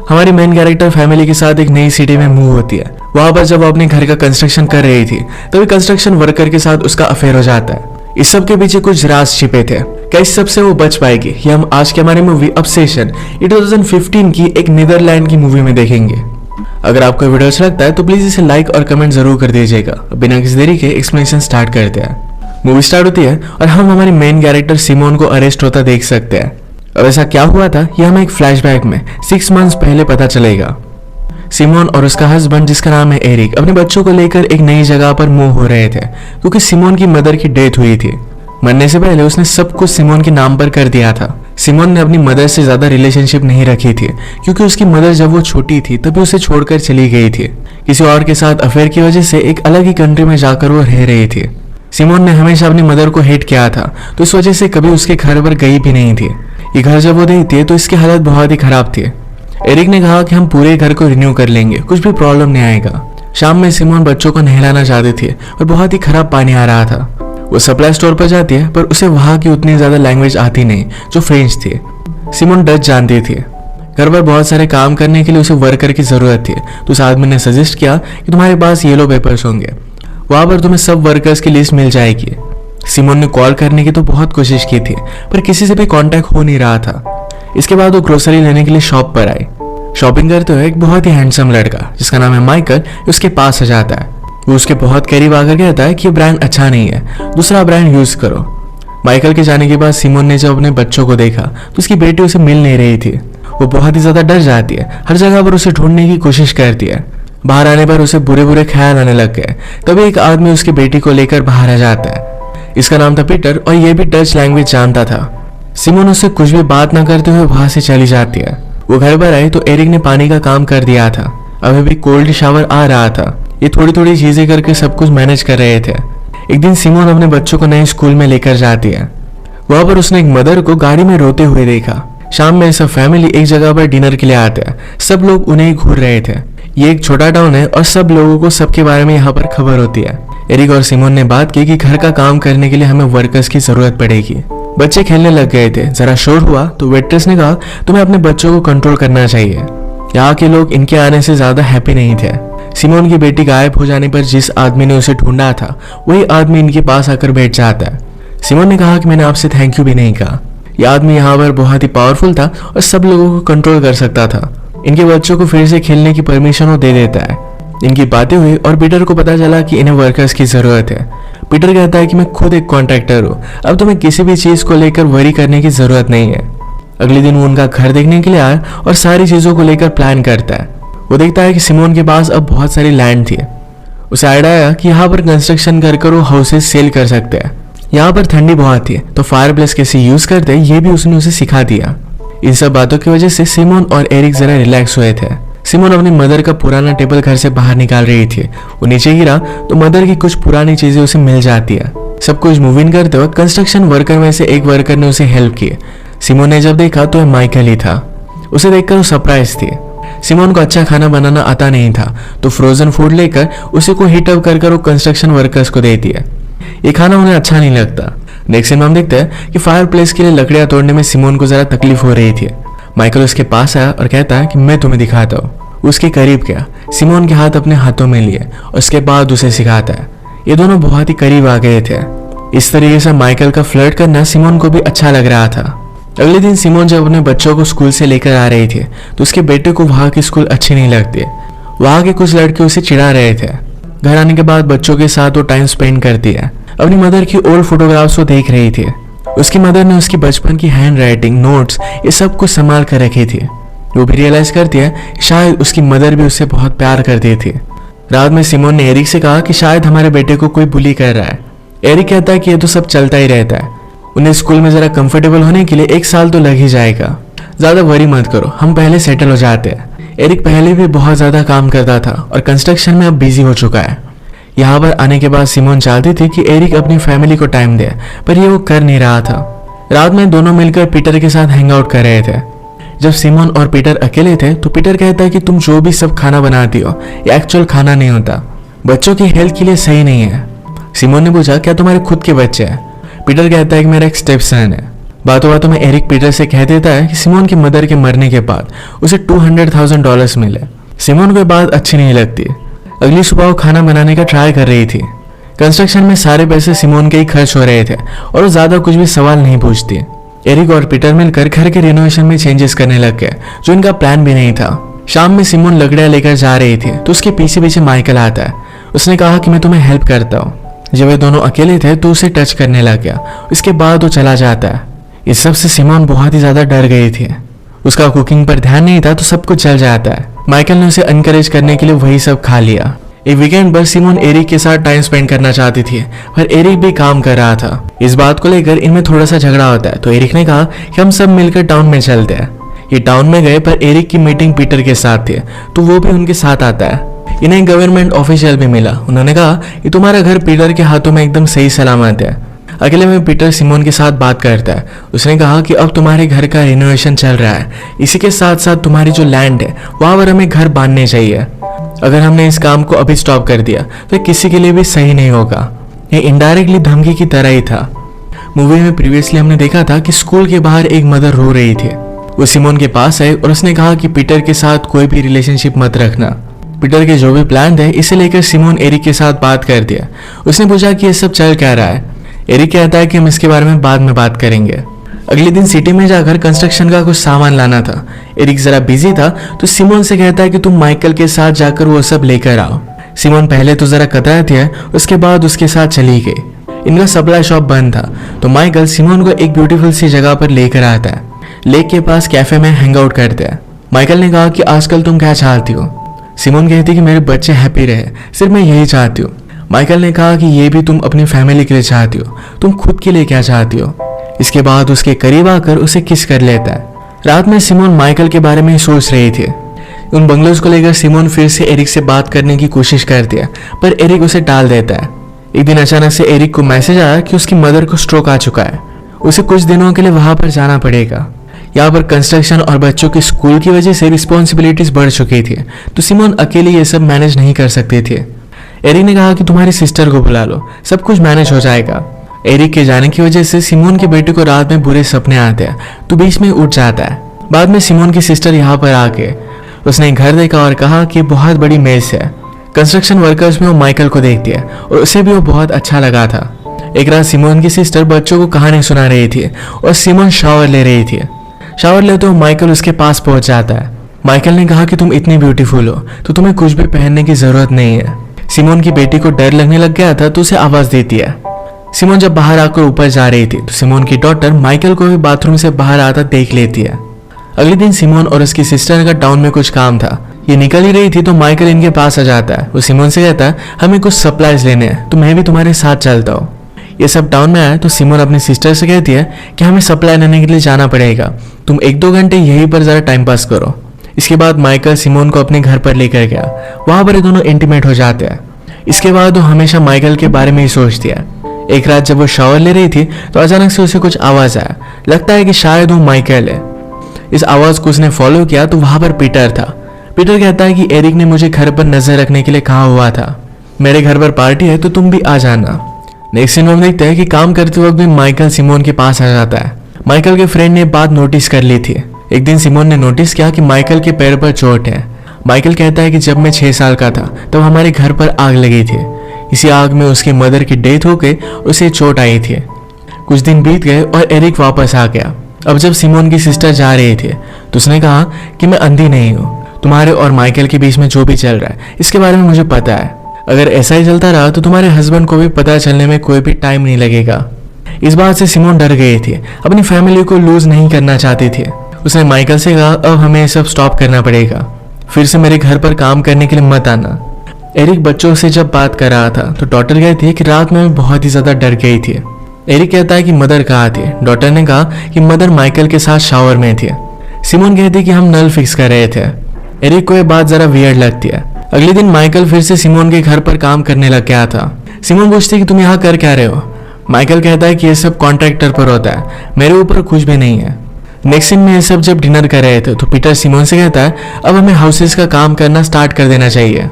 हमारी main character family के साथ एक नई सिटी में मूव होती है। वहां पर जब वो अपने घर का कंस्ट्रक्शन कर रही थी तभी कंस्ट्रक्शन वर्कर के साथ उसका अफेयर हो जाता है। इस सब के पीछे कुछ राज छिपे थे। क्या इस सब से वो बच पाएगी, ये हम आज की हमारी मूवी ऑब्सेशन 2015 की एक नीदरलैंड की मूवी में देखेंगे। अगर आपको वीडियो अच्छा लगता है तो प्लीज इसे लाइक और कमेंट जरूर कर दीजिएगा। बिना किसी देरी के एक्सप्लेनेशन स्टार्ट करते हैं। मूवी स्टार्ट होती है और हम हमारी मेन कैरेक्टर सिमोन को अरेस्ट होता देख सकते हैं। अब ऐसा क्या हुआ था ये हमें एक फ्लैशबैक में 6 मंथ्स पहले पता चलेगा। सिमोन और उसका हस्बैंड जिसका नाम है एरिक अपने बच्चों को लेकर एक नई जगह पर मूव हो रहे थे क्योंकि सिमोन की मदर की डेथ हुई थी। मरने से पहले उसने सब कुछ सिमोन के नाम पर कर दिया था। सिमोन ने अपनी मदर से ज्यादा रिलेशनशिप नहीं रखी थी क्योंकि उसकी मदर जब वो छोटी थी तभी उसे छोड़कर चली गई थी। किसी और के साथ अफेयर की वजह से एक अलग ही कंट्री में जाकर वो रह रही थी। सिमोन ने हमेशा अपनी मदर को हेट किया था तो इस वजह से कभी उसके घर पर गई भी नहीं थी। ये घर जब वो देखती है तो इसकी हालत बहुत ही खराब थी। एरिक ने कहा कि हम पूरे घर को रिन्यू कर लेंगे, कुछ भी प्रॉब्लम नहीं आएगा। शाम में सिमोन बच्चों को नहलाना चाहती थी और बहुत ही खराब पानी आ रहा था। वो सप्लाई स्टोर पर जाती है पर उसे वहां की उतनी ज्यादा लैंग्वेज आती नहीं जो फ्रेंच थी। सिमोन डच जानती थी। घर पर बहुत सारे काम करने के लिए उसे वर्कर की जरूरत थी तो उस आदमी ने सजेस्ट किया कि तुम्हारे पास येलो पेपर्स होंगे, वहां पर तुम्हें सब वर्कर्स की लिस्ट मिल जाएगी। सिमोन ने कॉल करने की तो बहुत कोशिश की थी पर किसी से भी कांटेक्ट हो नहीं रहा था। इसके बाद वो ग्रोसरी लेने के लिए शॉप पर आई। शॉपिंग करते हुए एक बहुत ही हैंडसम लड़का जिसका नाम है माइकल उसके पास आ जाता है। वो उसके बहुत करीब आकर कहता है कि ये ब्रांड अच्छा नहीं है, दूसरा ब्रांड यूज करो। माइकल के जाने के बाद सिमोन ने जब अपने बच्चों को देखा तो उसकी बेटी उसे मिल नहीं रही थी। वो बहुत ही ज्यादा डर जाती है, हर जगह पर उसे ढूंढने की कोशिश करती है। बाहर आने पर उसे बुरे बुरे ख्याल आने लग गए। तभी एक आदमी उसकी बेटी को लेकर बाहर आ जाता है। इसका नाम था पीटर और ये भी डच लैंग्वेज जानता था। सिमोन उससे कुछ भी बात न करते हुए वहां से चली जाती है। वो घर पर आई तो एरिक ने पानी का काम कर दिया था। अभी भी कोल्ड शावर आ रहा था। ये थोड़ी थोड़ी चीजें करके सब कुछ मैनेज कर रहे थे। एक दिन सिमोन अपने बच्चों को नए स्कूल में लेकर जाती है। वहां पर उसने एक मदर को गाड़ी में रोते हुए देखा। शाम में सब फैमिली एक जगह पर डिनर के लिए आते हैं। सब लोग उन्हें ही घूर रहे थे। ये एक छोटा टाउन है और सब लोगों को सबके बारे में यहाँ पर खबर होती है। एरिक और सिमोन ने बात की कि घर का काम करने के लिए हमें वर्कर्स की जरूरत पड़ेगी। बच्चे खेलने लग गए थे। जरा शोर हुआ तो वेट्रेस ने कहा तुम्हें अपने बच्चों को कंट्रोल करना चाहिए। यहाँ के लोग इनके आने से ज्यादा हैप्पी नहीं थे। सिमोन की बेटी गायब हो जाने पर जिस आदमी ने उसे ढूंढा था वही आदमी इनके पास आकर बैठ जाता है। सिमोन ने कहा कि मैंने आपसे थैंक यू भी नहीं कहा। यह आदमी यहाँ पर बहुत ही पावरफुल था और सब लोगों को कंट्रोल कर सकता था। इनके बच्चों को फिर से खेलने की परमिशन वो दे देता है। इनकी बातें हुई और पीटर को पता चला कि इन्हें वर्कर्स की जरूरत है। पीटर कहता है कि मैं खुद एक कॉन्ट्रैक्टर हूँ, अब तुम्हें किसी भी चीज को लेकर वरी करने की जरूरत नहीं है। अगले दिन वो उनका घर देखने के लिए आया और सारी चीजों को लेकर प्लान करता है। वो देखता है कि सिमोन के पास अब बहुत सारी लैंड थी। उसे आइडिया आया कि यहाँ पर कंस्ट्रक्शन कर वो हाउसेस सेल कर सकते हैं। यहाँ पर ठंडी बहुत थी तो फायर प्लेस कैसे यूज करते हैं ये भी उसने उसे सिखा दिया। इन सब बातों की वजह से सिमोन और एरिक जरा रिलैक्स हुए थे। सिमोन अपनी मदर का पुराना टेबल घर से बाहर निकाल रही थी। वो नीचे गिरा तो मदर की कुछ पुरानी चीजें उसे मिल जाती है। सब कुछ मूव इन करते वक्त कंस्ट्रक्शन वर्कर में से एक वर्कर ने उसे हेल्प की। सिमोन ने जब देखा तो माइकल ही था। उसे देखकर वो सरप्राइज थी। सिमोन को अच्छा खाना बनाना आता नहीं था तो फ्रोजन फूड लेकर उसी को हीट अप कर वो कंस्ट्रक्शन वर्कर्स को देती है। ये खाना उन्हें अच्छा नहीं लगता। नेक्स्ट सीन में हम देखते हैं कि फायर प्लेस के लिए लकड़ियां तोड़ने में सिमोन को जरा तकलीफ हो रही थी। माइकल उसके पास आया और कहता है कि मैं तुम्हें दिखाता हूँ। उसके करीब गया, सिमोन के हाथ अपने हाथों में लिए और उसके बाद उसे सिखाता है। ये दोनों बहुत ही करीब आ गए थे। इस तरीके से माइकल का फ्लर्ट करना सिमोन को भी अच्छा लग रहा था। अगले दिन सिमोन जब अपने बच्चों को स्कूल से लेकर आ रही थी तो उसके बेटे को वहां की स्कूल अच्छी नहीं लगती। वहां के कुछ लड़के उसे चिढ़ा रहे थे। घर आने के बाद बच्चों के साथ वो टाइम स्पेंड करती है। अपनी मदर की ओल्ड फोटोग्राफ्स वो देख रही थी। उसकी मदर ने उसकी बचपन की हैंड राइटिंग, नोट्स ये सब कुछ संभाल कर रखी थी। वो भी रियलाइज करती है शायद उसकी मदर भी उससे बहुत प्यार करती थी। रात में सिमोन ने एरिक से कहा कि शायद हमारे बेटे को कोई बुली कर रहा है। एरिक कहता है कि ये तो सब चलता ही रहता है। उन्हें स्कूल में जरा कंफर्टेबल होने के लिए 1 साल तो लग ही जाएगा। ज्यादा वरी मत करो, हम पहले सेटल हो जाते हैं। एरिक पहले भी बहुत ज्यादा काम करता था और कंस्ट्रक्शन में अब बिजी हो चुका है। यहाँ पर आने के बाद सिमोन चाहती थी कि एरिक अपनी फैमिली को टाइम दे पर ये वो कर नहीं रहा था। रात में दोनों मिलकर पीटर के साथ हैंग आउट कर रहे थे। जब सिमोन और पीटर अकेले थे तो पीटर कहता है कि तुम जो भी सब खाना बनाती हो ये एक्चुअल खाना नहीं होता, बच्चों की हेल्थ के लिए सही नहीं है। सिमोन ने पूछा क्या तुम्हारे खुद के बच्चे हैं? पीटर कहता है कि मेरा एक स्टेप सन है। बातों बातों में एरिक पीटर से कह देता है कि सिमोन की मदर के मरने के बाद उसे $200,000 मिले। सिमोन को बात अच्छी नहीं लगती। अगली सुबह वो खाना बनाने का ट्राई कर रही थी। कंस्ट्रक्शन में सारे पैसे सिमोन के ही खर्च हो रहे थे और वो ज्यादा कुछ भी सवाल नहीं पूछती। एरिक और पीटर मिलकर घर के रिनोवेशन में चेंजेस करने लग गए, जो इनका प्लान भी नहीं था। शाम में सिमोन लकड़ियां लेकर जा रही थी तो उसके पीछे पीछे माइकल आता है। उसने कहा कि मैं तुम्हें हेल्प करता हूँ। जब वे दोनों अकेले थे तो उसे टच करने लग गया। इसके बाद वो चला जाता है। इस सब से सिमोन बहुत ही ज्यादा डर गई थी। उसका कुकिंग पर ध्यान नहीं था तो सब कुछ चल जाता है। माइकल ने उसे एनकरेज करने के लिए वही सब खा लिया। एक वीकेंड पर सिमोन एरिक के साथ टाइम स्पेंड करना चाहती थी, पर एरिक भी काम कर रहा था। इस बात को लेकर इनमें थोड़ा सा झगड़ा होता है तो एरिक ने कहा कि हम सब मिलकर टाउन में चलते हैं। ये टाउन में गए पर एरिक की मीटिंग पीटर के साथ थी तो वो भी उनके साथ आता है। इन्हें गवर्नमेंट ऑफिशियल भी मिला। उन्होंने कहा कि तुम्हारा घर पीटर के हाथों में एकदम सही सलामत है। अकेले में पीटर सिमोन के साथ बात करता है। उसने कहा कि अब तुम्हारे घर का रिनोवेशन चल रहा है, इसी के साथ साथ तुम्हारी जो लैंड है वहां पर हमें घर बांधने चाहिए। अगर हमने इस काम को अभी स्टॉप कर दिया तो किसी के लिए भी सही नहीं होगा। ये इनडायरेक्टली धमकी की तरह ही था। मूवी में प्रीवियसली हमने देखा था कि स्कूल के बाहर एक मदर रो रही थी। वो सिमोन के पास आई और उसने कहा कि पीटर के साथ कोई भी रिलेशनशिप मत रखना। पीटर के जो भी प्लान थे इसे लेकर सिमोन एरिक के साथ बात कर दिया। उसने पूछा कि ये सब चल क्या रहा है। एरिक कहता है कि हम इसके बारे में बाद में बात करेंगे। अगले दिन सिटी में जाकर कंस्ट्रक्शन का कुछ सामान लाना था। एरिक जरा बिजी था तो सिमोन से कहता है कि तुम माइकल के साथ जाकर वो सब लेकर आओ। सिमोन पहले तो जरा कतराती है, उसके बाद उसके साथ चली गई। इनका सप्लाई शॉप बंद था तो माइकल सिमोन को एक ब्यूटीफुल सी जगह पर लेकर आता है। लेक के पास कैफे में हैंग आउट करते हैं। माइकल ने कहा कि आजकल तुम क्या चाहती हो। सिमोन कहती कि मेरे बच्चे हैप्पी रहे, सिर्फ मैं यही चाहती हूँ। माइकल ने कहा कि ये भी तुम अपनी फैमिली के लिए चाहती हो, तुम खुद के लिए क्या चाहती हो। इसके बाद उसके करीब आकर उसे किस कर लेता है। रात में सिमोन माइकल के बारे में ही सोच रही थी। उन बंगलोज को लेकर सिमोन फिर से एरिक से बात करने की कोशिश करती है, पर एरिक उसे टाल देता है। एक दिन अचानक से एरिक को मैसेज आया कि उसकी मदर को स्ट्रोक आ चुका है। उसे कुछ दिनों के लिए वहां पर जाना पड़ेगा। यहाँ पर कंस्ट्रक्शन और बच्चों के स्कूल की वजह से रिस्पॉन्सिबिलिटीज बढ़ चुकी थी तो सिमोन अकेले ये सब मैनेज नहीं कर सकती थी। एरिक ने कहा कि तुम्हारी सिस्टर को बुला लो, सब कुछ मैनेज हो जाएगा। एरिक के जाने की वजह से सिमोन के बेटे को रात में बुरे सपने आते हैं तो बीच में उठ जाता है। बाद में सिमोन की सिस्टर यहाँ पर आके उसने घर देखा और कहा कि बहुत बड़ी मेज है। कंस्ट्रक्शन वर्कर्स में वो माइकल को देखती है और उसे भी वो बहुत अच्छा लगा था। एक रात सिमोन की सिस्टर बच्चों को कहानी सुना रही थी और सिमोन शावर ले रही थी। शावर लेते हुए माइकल उसके पास पहुंच जाता है। माइकल ने कहा कि तुम इतनी ब्यूटीफुल हो तो तुम्हें कुछ भी पहनने की जरूरत नहीं है। सिमोन की बेटी को डर लगने लग गया था तो उसे आवाज देती है। सिमोन जब बाहर आकर ऊपर जा रही थी तो सिमोन की डॉटर माइकल को भी बाथरूम से बाहर आता देख लेती है। अगले दिन सिमोन और उसकी सिस्टर का टाउन में कुछ काम था। ये निकल ही रही थी तो माइकल इनके पास आ जाता है। वो सिमोन से कहता है हमें कुछ सप्लाईज लेने हैं तो मैं भी तुम्हारे साथ चलता हूँ। ये सब टाउन में आया तो सिमोन अपनी सिस्टर से कहती है कि हमें सप्लाई लेने के लिए जाना पड़ेगा, तुम 1-2 घंटे यहीं पर जरा टाइम पास करो। इसके बाद माइकल सिमोन को अपने घर पर लेकर गया। वहां पर ये दोनों इंटीमेट हो जाते हैं। इसके बाद वो हमेशा माइकल के बारे में ही सोचती है। एक रात जब वो शावर ले रही थी तो अचानक से उसे कुछ आवाज आया। लगता है कि शायद वो माइकल है। इस आवाज को उसने फॉलो किया तो वहां पर पीटर था। पीटर कहता है कि एरिक ने मुझे घर पर नजर रखने के लिए कहा हुआ था, मेरे घर पर पार्टी है तो तुम भी आ जाना। नेक्स्ट सीन में हम देखते हैं कि काम करते वक्त भी माइकल सिमोन के पास आ जाता है। माइकल के फ्रेंड ने बात नोटिस कर ली थी। एक दिन सिमोन ने नोटिस किया कि माइकल के पैर पर चोट है। माइकल कहता है कि जब मैं 6 साल का था तब हमारे घर पर आग लगी थी। इसी आग में उसकी मदर की डेथ हो गई, उसे चोट आई थी। कुछ दिन बीत गए और एरिक वापस आ गया। अब जब सिमोन की सिस्टर जा रही थी तो उसने कहा कि मैं अंधी नहीं हूँ, तुम्हारे और माइकल के बीच में जो भी चल रहा है इसके बारे में मुझे पता है। अगर ऐसा ही चलता रहा तो तुम्हारे हस्बैंड को भी पता चलने में कोई भी टाइम नहीं लगेगा। इस बात से सिमोन डर गई थी, अपनी फैमिली को लूज नहीं करना चाहती थी। उसने माइकल से कहा अब हमें सब स्टॉप करना पड़ेगा, फिर से मेरे घर पर काम करने के लिए मत आना। एरिक बच्चों से जब बात कर रहा था तो डॉटर कहती है कि रात में मैं बहुत ही ज्यादा डर गई थी। एरिक कहता है कि मदर कहाँ थी। डॉटर ने कहा कि मदर माइकल के साथ शावर में थी। सिमोन कहती कि हम नल फिक्स कर रहे थे। एरिक को यह बात जरा वियर्ड लगती है। अगले दिन माइकल फिर से सिमोन के घर पर काम करने लग गया था। सिमोन पूछती कि तुम यहाँ कर क्या रहे हो। माइकल कहता है कि ये सब कॉन्ट्रैक्टर पर होता है, मेरे ऊपर कुछ भी नहीं है। नेक्स्ट सीन में ये सब जब डिनर कर रहे थे तो पीटर सिमोन से कहता है अब हमें हाउसेस का काम करना स्टार्ट कर देना चाहिए,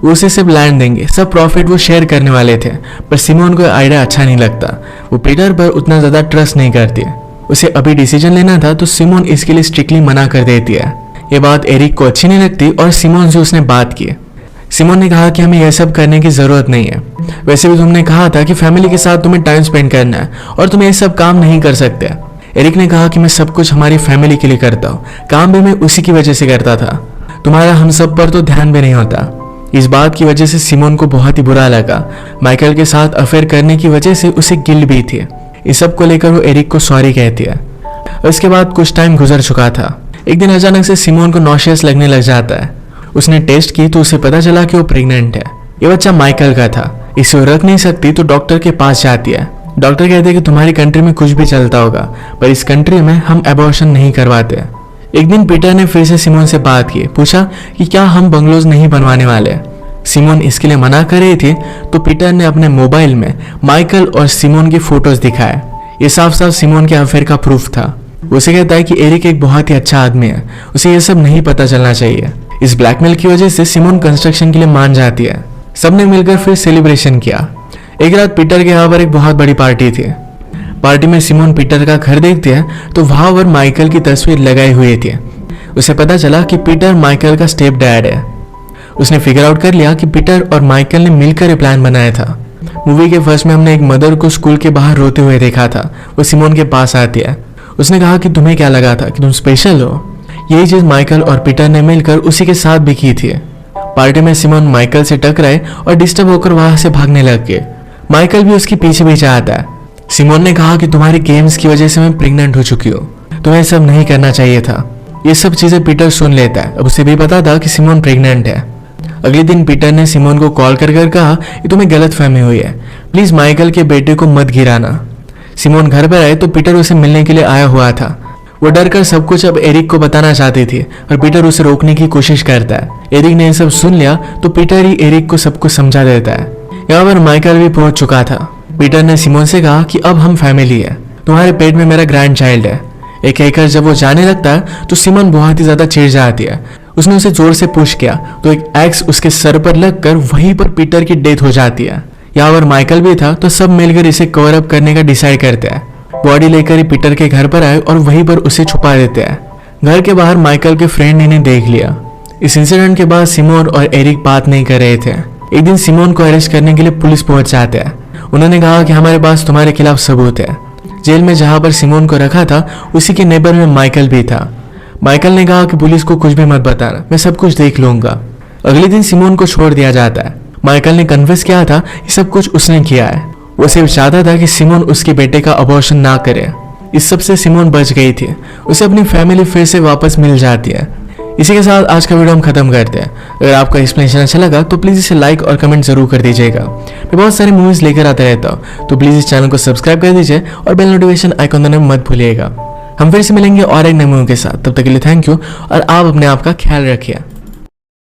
उसे सब लैंड देंगे, सब प्रॉफिट वो शेयर करने वाले थे। पर सिमोन को आइडिया अच्छा नहीं लगता, वो पीटर पर उतना ज्यादा ट्रस्ट नहीं करती। उसे अभी डिसीजन लेना था तो सिमोन इसके लिए स्ट्रिक्टली मना कर देती है। ये बात एरिक को अच्छी नहीं लगती और सिमोन से उसने बात की। सिमोन ने कहा कि हमें यह सब करने की जरूरत नहीं है, वैसे भी तुमने कहा था कि फैमिली के साथ तुम्हें टाइम स्पेंड करना है और तुम ये सब काम नहीं कर सकते। एरिक ने कहा कि मैं सब कुछ हमारी फैमिली के लिए करता हूँ, काम भी मैं उसी की वजह से करता था, तुम्हारा हम सब पर तो ध्यान भी नहीं होता। इस बात की वजह से सिमोन को बहुत ही बुरा लगा। माइकल के साथ अफेयर करने की वजह से उसे गिल्ट भी थी। इस सब को लेकर वो एरिक को सॉरी कहती है। उसके बाद कुछ टाइम गुजर चुका था। एक दिन अचानक से सिमोन को नॉशियस लगने लग जाता है। उसने टेस्ट की तो उसे पता चला कि वो प्रेग्नेंट है। ये बच्चा माइकल का था। इसे वो रख नहीं सकती तो डॉक्टर के पास जाती है। डॉक्टर कहते हैं कि तुम्हारी कंट्री में कुछ भी चलता होगा, पर इस कंट्री में हम एबॉर्शन नहीं करवाते। एक दिन पीटर ने फिर से सिमोन से बात की, पूछा कि क्या हम बंगलोज नहीं बनवाने वाले। सिमोन इसके लिए मना कर रही थी तो पीटर ने अपने मोबाइल में माइकल और सिमोन की फोटोज दिखाए। ये साफ साफ सिमोन के अफेयर का प्रूफ था। उसे कहता है कि एरिक एक बहुत ही अच्छा आदमी है, उसे ये सब नहीं पता चलना चाहिए। इस ब्लैकमेल की वजह से सिमोन कंस्ट्रक्शन के लिए मान जाती है। सबने मिलकर फिर सेलिब्रेशन किया। एक रात पीटर के यहाँ पर एक बहुत बड़ी पार्टी थी। पार्टी में सिमोन पीटर का घर देखती है तो वहां पर माइकल की तस्वीर लगाई हुई थी। उसे पता चला कि पीटर माइकल का स्टेप डैड है। उसने फिगर आउट कर लिया कि पीटर और माइकल ने मिलकर ये प्लान बनाया था। मूवी के फर्स्ट में हमने एक मदर को स्कूल के बाहर रोते हुए देखा था। वो सिमोन के पास आती है। उसने कहा कि तुम्हें क्या लगा था कि तुम स्पेशल हो। यही चीज माइकल और पीटर ने मिलकर उसी के साथ भी की थी। पार्टी में सिमोन माइकल से टकराए और डिस्टर्ब होकर वहां से भागने लग गए। माइकल भी उसके पीछे पीछे आता है। सिमोन ने कहा कि तुम्हारी गेम्स की वजह से मैं प्रेग्नेंट हो चुकी हूँ, तुम्हें सब नहीं करना चाहिए था। ये सब चीजें पीटर सुन लेता है। अब उसे भी पता था कि सिमोन प्रेग्नेंट है। अगले दिन पीटर ने सिमोन को कॉल कर कहा कि तुम्हें गलतफहमी हुई है, प्लीज माइकल के बेटे को मत गिराना। सिमोन घर पर आए तो पीटर उसे मिलने के लिए आया हुआ था। वो डर कर सब कुछ अब एरिक को बताना चाहती थी और पीटर उसे रोकने की कोशिश करता है। एरिक ने ये सब सुन लिया तो पीटर ही एरिक को सब कुछ समझा देता है। यहाँ पर माइकल भी पहुंच चुका था। पीटर ने सिमोन से कहा कि अब हम फैमिली है, तुम्हारे पेट में मेरा ग्रैंड चाइल्ड है। एक कहकर जब वो जाने लगता है तो सिमोन बहुत ही ज्यादा चिढ़ जाती है। उसने उसे जोर से पुश किया तो एक एक्स उसके सर पर लगकर वहीं पर पीटर की डेथ हो जाती है। यहाँ पर माइकल भी था तो सब मिलकर इसे कवर अप करने का डिसाइड करते हैं। बॉडी लेकर ही पीटर के घर पर आए और वहीं पर उसे छुपा देते हैं। घर के बाहर माइकल के फ्रेंड ने इन्हें देख लिया। इस इंसिडेंट के बाद सिमोन और एरिक बात नहीं कर रहे थे। एक दिन सिमोन को अरेस्ट करने के लिए पुलिस पहुंच जाते हैं। उन्होंने कहा कि हमारे पास तुम्हारे खिलाफ सबूत है। जेल में जहां पर सिमोन को रखा था उसी के नेबर में माइकल भी था। माइकल ने कहा कि पुलिस को कुछ भी मत बताना, मैं सब कुछ देख लूंगा। अगले दिन सिमोन को छोड़ दिया जाता है। माइकल ने कन्फेस किया था कि सब कुछ उसने किया है। वो सिर्फ चाहता था कि सिमोन उसके बेटे का अबॉर्शन ना करे। इस सब से सिमोन बच गई थी। उसे अपनी फैमिली फिर से वापस मिल जाती है। इसी के साथ आज का वीडियो हम खत्म करते हैं। अगर आपका एक्सप्लेनेशन अच्छा लगा तो प्लीज इसे लाइक और कमेंट जरूर कर दीजिएगा। मैं बहुत सारी मूवीज लेकर आता रहता हूँ, तो प्लीज इस चैनल को सब्सक्राइब कर दीजिए और बेल नोटिफिकेशन आइकॉन दबाना मत भूलिएगा। हम फिर से मिलेंगे और एक नए मूवी के साथ। तब तक के लिए थैंक यू और आप अपने आप का ख्याल रखिए।